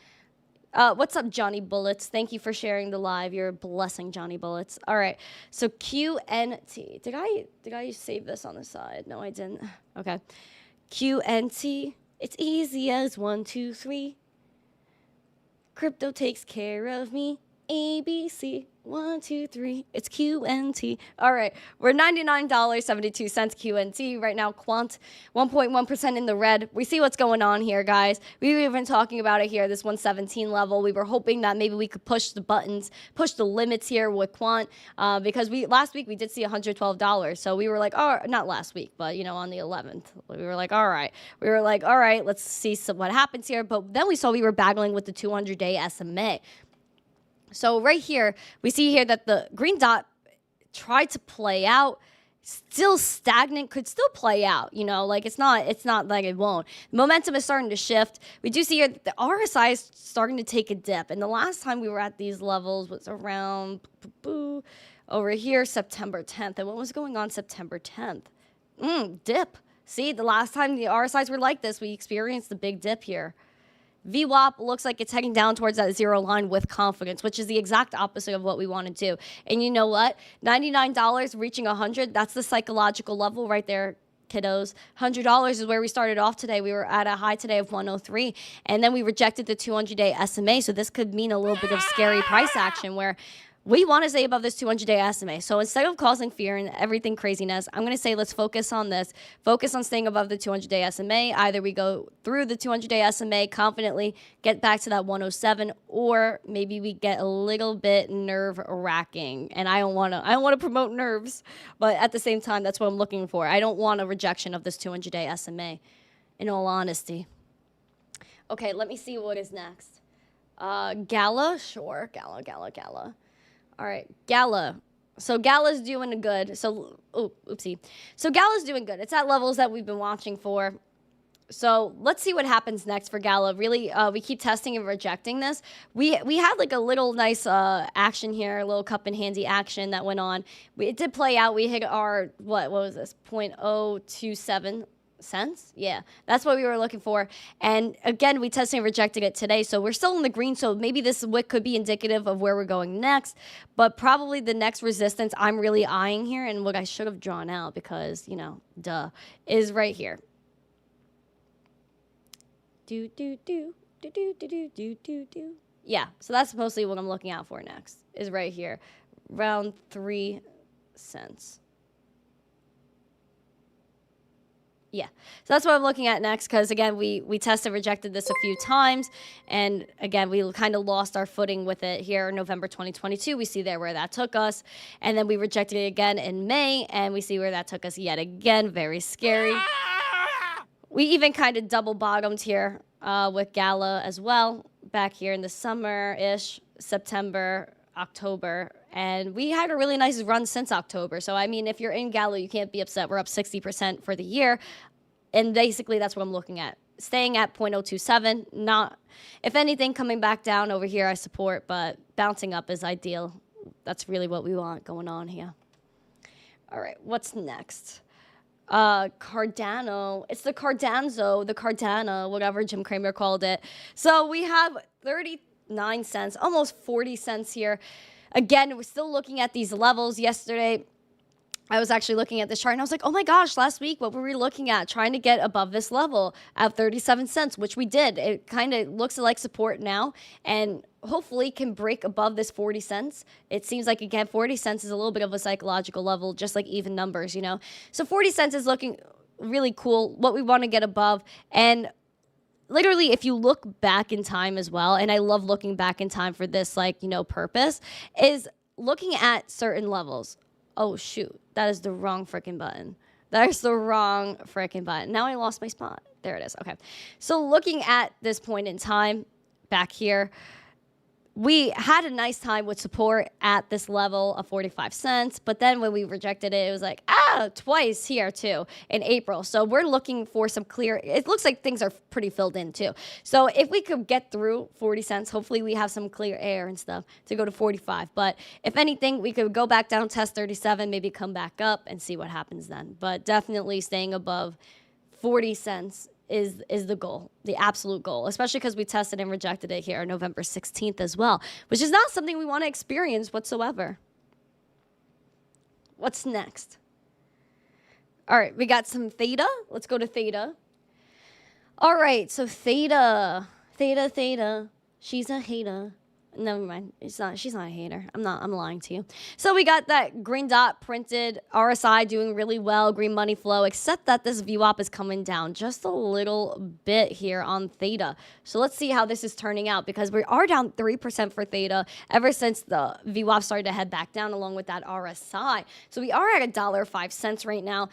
What's up, Johnny Bullets? Thank you for sharing the live. You're a blessing, Johnny Bullets. All right, so QNT. Did I save this on the side? No, I didn't. Okay. QNT. It's easy as 1, 2, 3. Crypto takes care of me. ABC. 1, 2, 3. It's QNT. All right. We're $99.72 QNT. Right now, Quant 1.1% in the red. We see what's going on here, guys. We were even talking about it here, this 117 level. We were hoping that maybe we could push the buttons, push the limits here with Quant, because last week we did see $112. So we were like, oh, not last week, but, on the 11th. We were like, all right. Let's see what happens here. But then we saw we were battling with the 200-day SMA. So right here, we see here that the green dot tried to play out, still stagnant, could still play out, it's not like it won't. Momentum is starting to shift. We do see here that the RSI is starting to take a dip. And the last time we were at these levels was around over here, September 10th. And what was going on September 10th? Dip. See, the last time the RSIs were like this, we experienced the big dip here. VWAP looks like it's heading down towards that zero line with confidence, which is the exact opposite of what we want to do. And you know what? $99 reaching 100, that's the psychological level right there, kiddos. $100 is where we started off today. We were at a high today of 103, and then we rejected the 200-day SMA, so this could mean a little bit of scary price action where we want to stay above this 200-day SMA. So instead of causing fear and everything craziness, I'm going to say let's focus on this. Focus on staying above the 200-day SMA. Either we go through the 200-day SMA confidently, get back to that 107, or maybe we get a little bit nerve-wracking. And I don't want to promote nerves, but at the same time, that's what I'm looking for. I don't want a rejection of this 200-day SMA, in all honesty. Okay, let me see what is next. Gala? Sure, Gala. All right, Gala. So Gala's doing good. So Gala's doing good. It's at levels that we've been watching for. So let's see what happens next for Gala. Really, we keep testing and rejecting this. We had like a little nice action here, a little cup and handy action that went on. It did play out. We hit our, what was this, 0.027 cents. Yeah, that's what we were looking for. And again, we tested and rejected it today, so we're still in the green. So maybe this is what could be indicative of where we're going next, but probably the next resistance I'm really eyeing here, and what I should have drawn out because is right here. Yeah, so that's mostly what I'm looking out for next, is right here, around 3 cents. Yeah, so that's what I'm looking at next, because again, we tested, rejected this a few times, and again, we kind of lost our footing with it here in November 2022. We see there where that took us, and then we rejected it again in May, and we see where that took us yet again. Very scary. We even kind of double bottomed here with Gala as well, back here in the summer-ish, September, October, and we had a really nice run since October. So, I mean, if you're in Gala, you can't be upset. We're up 60% for the year, and basically that's what I'm looking at. Staying at 0.027, not, if anything, coming back down over here I support, but bouncing up is ideal. That's really what we want going on here. All right, what's next? Cardano. It's the Cardanzo, the Cardano, whatever Jim Cramer called it. So we have 39 cents, almost 40 cents here. Again, we're still looking at these levels. Yesterday, I was actually looking at this chart, and I was like, oh my gosh, last week, what were we looking at? Trying to get above this level at 37 cents, which we did. It kind of looks like support now, and hopefully can break above this 40 cents. It seems like, again, 40 cents is a little bit of a psychological level, just like even numbers, So 40 cents is looking really cool, what we want to get above. And literally, if you look back in time as well, and I love looking back in time for this, purpose, is looking at certain levels. Oh, shoot. That is the wrong freaking button. That is the wrong freaking button. Now I lost my spot. There it is. Okay. So looking at this point in time back here, we had a nice time with support at this level of 45 cents. But then when we rejected it, it was like, Yeah, twice here too in April. So we're looking for some clear. It looks like things are pretty filled in too. So if we could get through 40 cents, hopefully we have some clear air and stuff to go to 45. But if anything, we could go back down, test 37, maybe come back up and see what happens then. But definitely staying above 40 cents is the goal, the absolute goal, especially because we tested and rejected it here on November 16th as well, which is not something we want to experience whatsoever. What's next? All right, we got some Theta. Let's go to Theta. All right, so Theta. She's a hater. Never mind. She's not a hater. I'm lying to you. So we got that green dot printed, RSI doing really well, green money flow, except that this VWAP is coming down just a little bit here on Theta. So let's see how this is turning out, because we are down 3% for Theta ever since the VWAP started to head back down along with that RSI. So we are at $1.05 right now.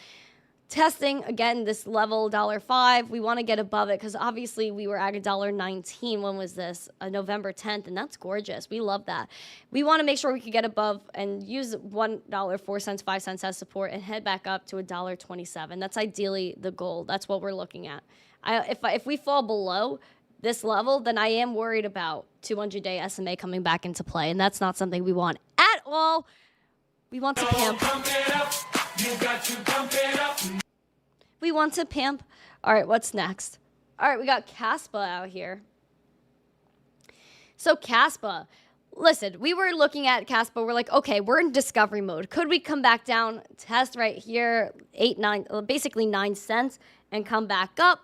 Testing again this level $1.05. We want to get above it because obviously we were at $1.19. When was this? November 10th, and that's gorgeous. We love that. We want to make sure we can get above and use $1.04, 5 cents as support and head back up to $1.27. That's ideally the goal. That's what we're looking at. If we fall below this level, then I am worried about 200-day SMA coming back into play, and that's not something we want at all. We want to pimp. You got to pump it up. We want to pimp. All right, what's next? All right, we got Caspa out here. So Caspa, listen, we were looking at Caspa. We're like, okay, we're in discovery mode. Could we come back down, test right here, basically 9 cents, and come back up?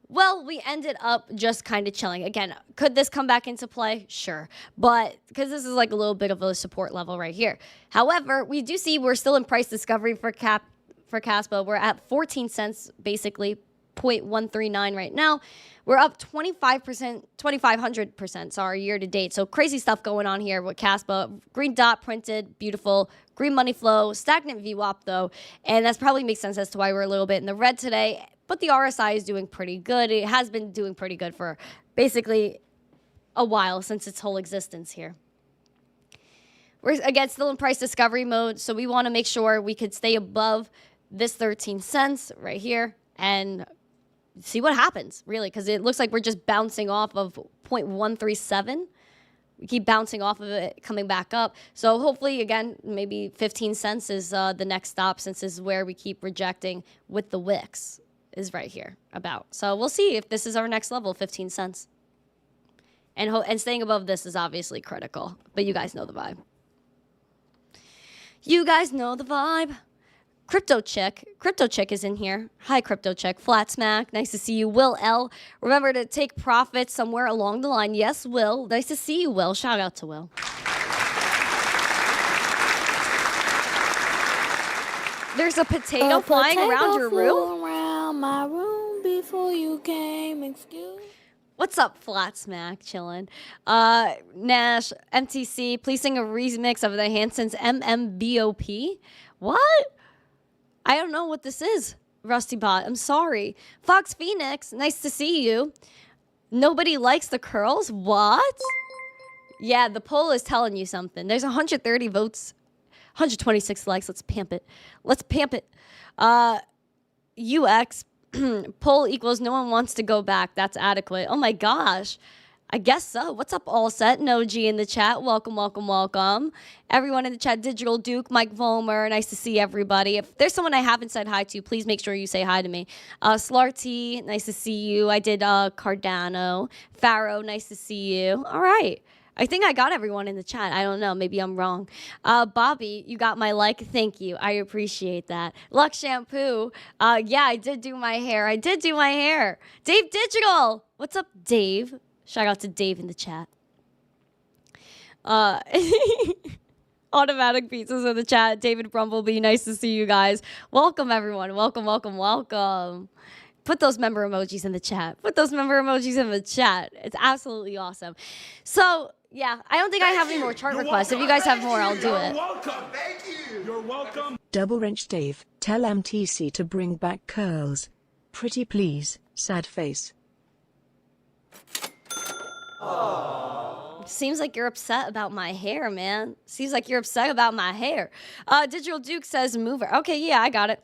Well, we ended up just kind of chilling. Again, could this come back into play? Sure. But because this is like a little bit of a support level right here. However, we do see we're still in price discovery for Caspa. We're at 14 cents, basically 0.139 right now. We're up 2,500%, sorry, year to date. So crazy stuff going on here with Caspa. Green dot printed, beautiful. Green money flow, stagnant VWAP though. And that probably makes sense as to why we're a little bit in the red today. But the RSI is doing pretty good. It has been doing pretty good for basically a while since its whole existence here. We're, again, still in price discovery mode, so we want to make sure we could stay above this 13 cents right here and see what happens, really, because it looks like we're just bouncing off of 0.137. We keep bouncing off of it, coming back up. So hopefully, again, maybe 15 cents is the next stop, since this is where we keep rejecting with the wicks. Is right here about. So we'll see if this is our next level, 15 cents. And staying above this is obviously critical, but you guys know the vibe. You guys know the vibe. Crypto Chick is in here. Hi, Crypto Chick. Flat Smack, nice to see you. Will L, remember to take profits somewhere along the line. Yes, Will, nice to see you, Will. Shout out to Will. There's a potato flying around your room. My room before you came, excuse. What's up, Flat Smack? Chillin'. Nash, MTC, please sing a remix of the Hanson's MMBOP. What? I don't know what this is, Rusty Bot. I'm sorry. Fox Phoenix, nice to see you. Nobody likes the curls? What? Yeah, the poll is telling you something. There's 130 votes, 126 likes. Let's pamp it. Let's pamp it. UX poll equals no one wants to go back. That's adequate. Oh my gosh. I guess so. What's up, All Set? No G in the chat. Welcome, welcome, welcome. Everyone in the chat, Digital Duke, Mike Vollmer. Nice to see everybody. If there's someone I haven't said hi to, please make sure you say hi to me. Slarty, nice to see you. I did Cardano. Pharaoh, nice to see you. All right. I think I got everyone in the chat. I don't know. Maybe I'm wrong. Bobby, you got my like. Thank you. I appreciate that. Lux Shampoo. Yeah, I did do my hair. Dave Digital. What's up, Dave? Shout out to Dave in the chat. Automatic pizzas in the chat. David Brumblebee, nice to see you guys. Welcome, everyone. Welcome, welcome, welcome. Put those member emojis in the chat. It's absolutely awesome. So, yeah, I don't think I have any more chart requests. If you guys have more, I'll do it. You're welcome. Thank you. You're welcome. Double wrench Dave, tell MTC to bring back curls. Pretty please, sad face. Seems like you're upset about my hair, man. Seems like you're upset about my hair. Digital Duke says mover. Okay, yeah, I got it.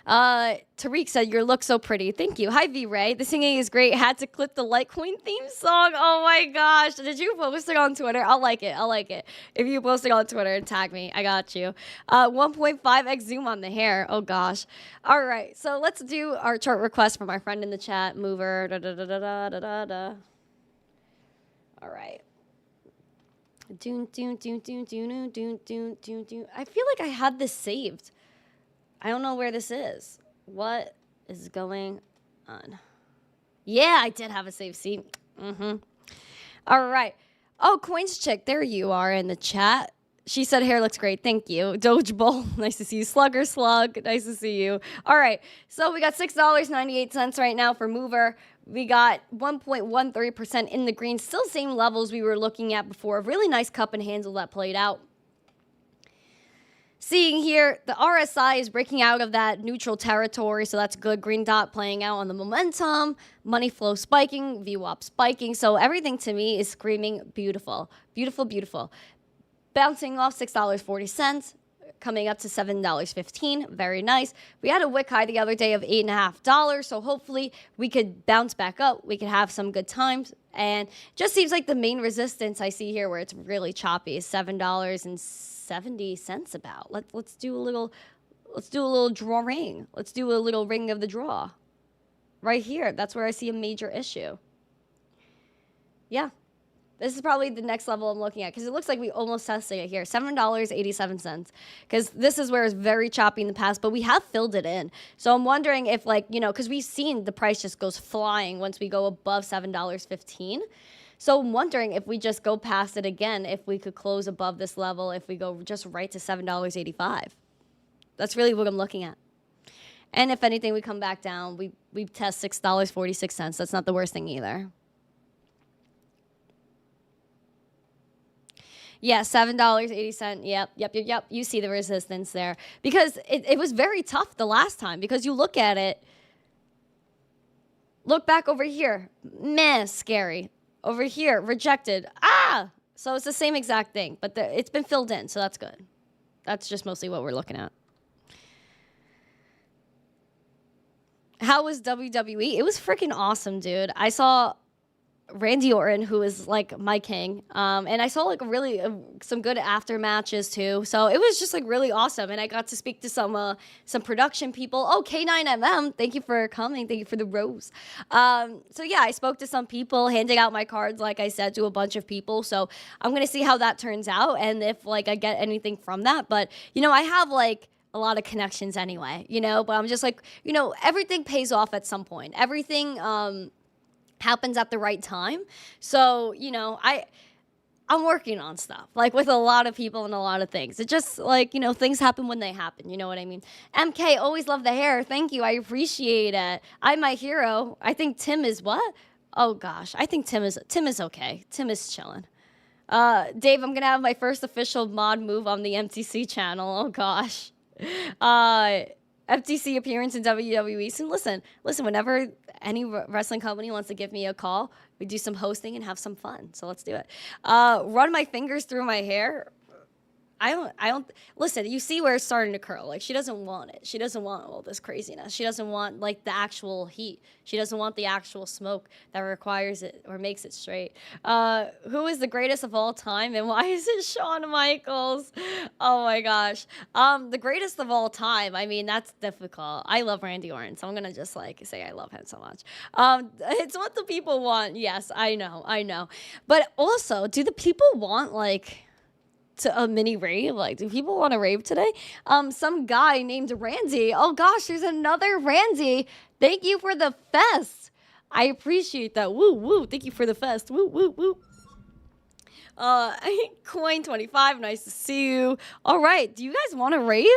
Tariq said, your look so pretty. Thank you. Hi, V-Ray. The singing is great. Had to clip the Litecoin theme song. Oh, my gosh. Did you post it on Twitter? I'll like it. I'll like it. If you post it on Twitter and tag me, I got you. 1.5x zoom on the hair. Oh, gosh. All right. So let's do our chart request from our friend in the chat, Mover. All right. I feel like I had this saved. I don't know where this is. What is going on? Yeah, I did have a save seat. All right. Oh, Coins Chick, there you are in the chat. She said hair looks great. Thank you. Doge Bull, nice to see you. Slugger Slug, nice to see you. All right. So we got $6.98 right now for Mover. We got 1.13% in the green. Still same levels we were looking at before. Really nice cup and handle that played out. Seeing here, the RSI is breaking out of that neutral territory, so that's good. Green dot playing out on the momentum, money flow spiking, VWAP spiking. So everything to me is screaming beautiful, beautiful, beautiful. Bouncing off $6.40, coming up to $7.15. Very nice. We had a wick high the other day of $8.50, so hopefully we could bounce back up. We could have some good times. And just seems like the main resistance I see here where it's really choppy is $7.70 about. Let's do a little drawing. Let's do a little ring of the draw. Right here. That's where I see a major issue. Yeah. This is probably the next level I'm looking at because it looks like we almost tested it here. $7.87. Because this is where it's very choppy in the past, but we have filled it in. So I'm wondering if, like, you know, because we've seen the price just goes flying once we go above $7.15. So I'm wondering if we just go past it again, if we could close above this level, if we go just right to $7.85. That's really what I'm looking at. And if anything, we come back down, we test $6.46. That's not the worst thing either. Yeah, $7.80. Yep. You see the resistance there. Because it was very tough the last time. Because you look at it. Look back over here. Meh, scary. Over here, rejected. Ah! So it's the same exact thing. But it's been filled in, so that's good. That's just mostly what we're looking at. How was WWE? It was freaking awesome, dude. I saw Randy Orton, who is like my king, and I saw like really some good after matches too. So it was just like really awesome, and I got to speak to some production people. Oh, K9MM, thank you for coming. Thank you for the rose. So yeah, I spoke to some people, handing out my cards, like I said, to a bunch of people. So I'm gonna see how that turns out, and if like I get anything from that. But you know, I have like a lot of connections anyway, you know. But I'm just like, you know, everything pays off at some point. Everything happens at the right time. So, you know, I'm working on stuff, like with a lot of people and a lot of things. It just like, you know, things happen when they happen. You know what I mean? MK, always love the hair. Thank you. I appreciate it. I'm my hero. I think Tim is what? Oh gosh. I think Tim is okay. Tim is chilling. Dave, I'm going to have my first official mod move on the MTC channel. Oh gosh. FTC appearance in WWE soon. Listen, whenever any wrestling company wants to give me a call, we do some hosting and have some fun. So let's do it. Run my fingers through my hair. I don't listen, you see where it's starting to curl. Like, she doesn't want it. She doesn't want all this craziness. She doesn't want like the actual heat. She doesn't want the actual smoke that requires it or makes it straight. Who is the greatest of all time and why is it Shawn Michaels? Oh my gosh. The greatest of all time. I mean, that's difficult. I love Randy Orton, so I'm gonna just like say I love him so much. It's what the people want. Yes, I know. But also, do the people want like to a mini rave? Like, do people want to rave today? Some guy named Randy. Oh gosh, there's another Randy. Thank you for the fest. I appreciate that. Woo woo. Thank you for the fest. Woo woo woo. Coin 25. Nice to see you. All right. Do you guys want to rave?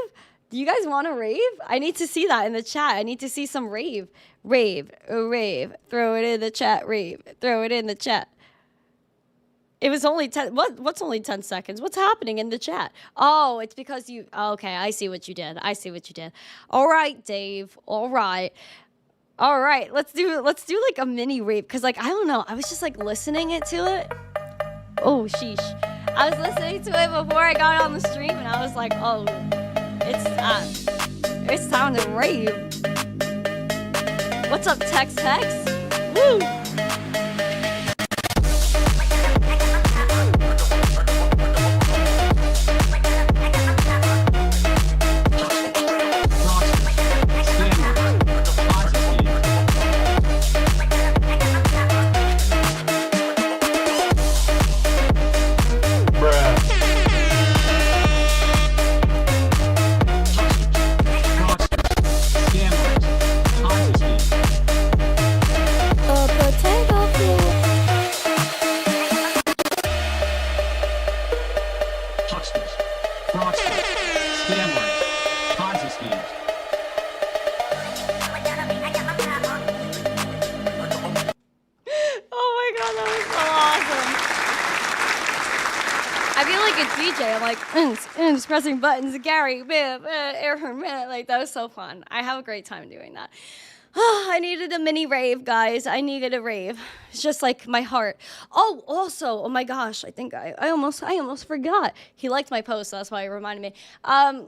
I need to see that in the chat. I need to see some rave. Rave. Throw it in the chat. Rave. Throw it in the chat. It was only 10. What's only 10 seconds? What's happening in the chat? Oh, it's because you. Okay, I see what you did. All right, Dave. All right. Let's do like a mini rave because like I don't know. I was just like listening to it. Oh, sheesh. I was listening to it before I got on the stream, and I was like, oh, it's time to rave. What's up, Tex? Woo! Just pressing buttons, Gary, man, like that was so fun. I have a great time doing that. I needed a mini rave, guys. I needed a rave. It's just like my heart. Oh, also, oh my gosh, I think I almost forgot. He liked my post, so that's why it reminded me. I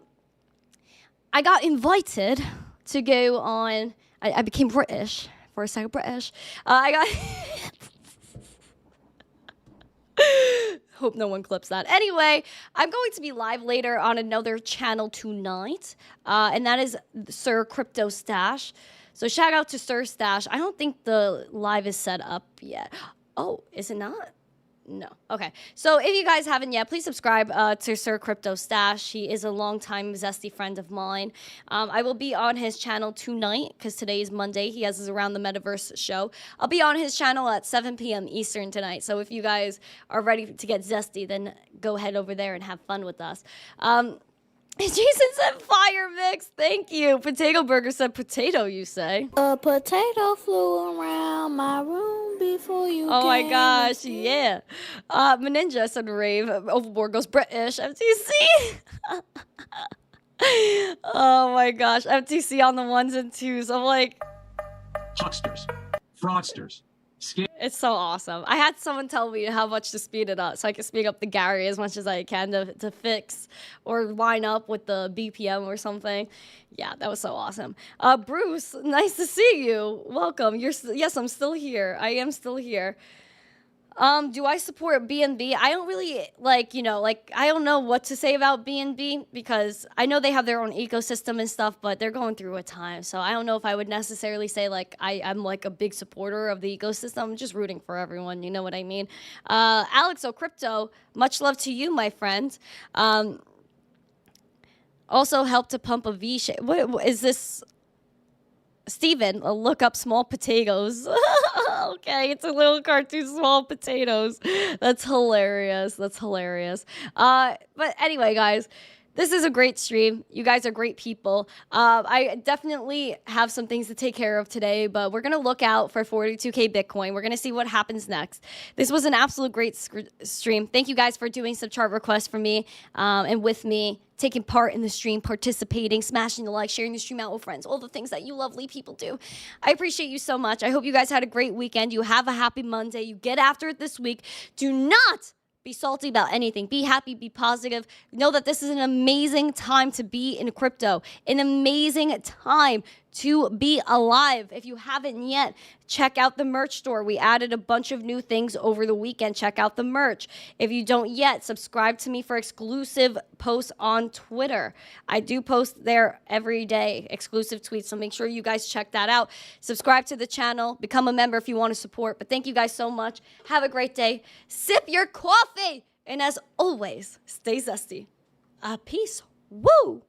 got invited to go on. I became British for a second. British. I got. Hope no one clips that. Anyway, I'm going to be live later on another channel tonight, and that is Sir Crypto Stash. So shout out to Sir Stash. I don't think the live is set up yet. Oh, is it not? No. Okay. So if you guys haven't yet, please subscribe to Sir Crypto Stash. He is a longtime zesty friend of mine. I will be on his channel tonight because today is Monday. He has his Around the Metaverse show. I'll be on his channel at 7 p.m. Eastern tonight. So if you guys are ready to get zesty, then go head over there and have fun with us. Jason said fire mix. Thank you. Potato Burger said potato, you say. A potato flew around my room before you Oh my came. gosh, yeah. Meninja said rave. Overboard goes British. FTC. Oh my gosh. FTC on the ones and twos. I'm like. Hucksters, fraudsters, It's so awesome. I had someone tell me how much to speed it up so I can speed up the Gary as much as I can to fix or line up with the BPM or something. Yeah, that was so awesome. Bruce, nice to see you. Welcome. Yes, I'm still here. I am still here. Do I support BNB? I don't really I don't know what to say about BNB because I know they have their own ecosystem and stuff, but they're going through a time. So I don't know if I would necessarily say I'm like a big supporter of the ecosystem. I'm just rooting for everyone. You know what I mean? Alex O'Crypto, much love to you, my friend. Also helped to pump a V shape. What is this? Steven, look up small potatoes. Okay, it's a little cartoon, small potatoes. That's hilarious. But anyway, guys, this is a great stream. You guys are great people. I definitely have some things to take care of today, but we're going to look out for 42K Bitcoin. We're going to see what happens next. This was an absolute great stream. Thank you guys for doing some chart requests for me and with me, taking part in the stream, participating, smashing the like, sharing the stream out with friends, all the things that you lovely people do. I appreciate you so much. I hope you guys had a great weekend. You have a happy Monday. You get after it this week. Do not be salty about anything. Be happy, be positive. Know that this is an amazing time to be in crypto, an amazing time to be alive. If you haven't yet, check out the merch store. We added a bunch of new things over the weekend. Check out the merch. If you don't yet, subscribe to me for exclusive posts on Twitter. I do post there every day, exclusive tweets, so make sure you guys check that out. Subscribe to the channel. Become a member if you want to support. But thank you guys so much. Have a great day. Sip your coffee. And as always, stay zesty. Peace. Woo!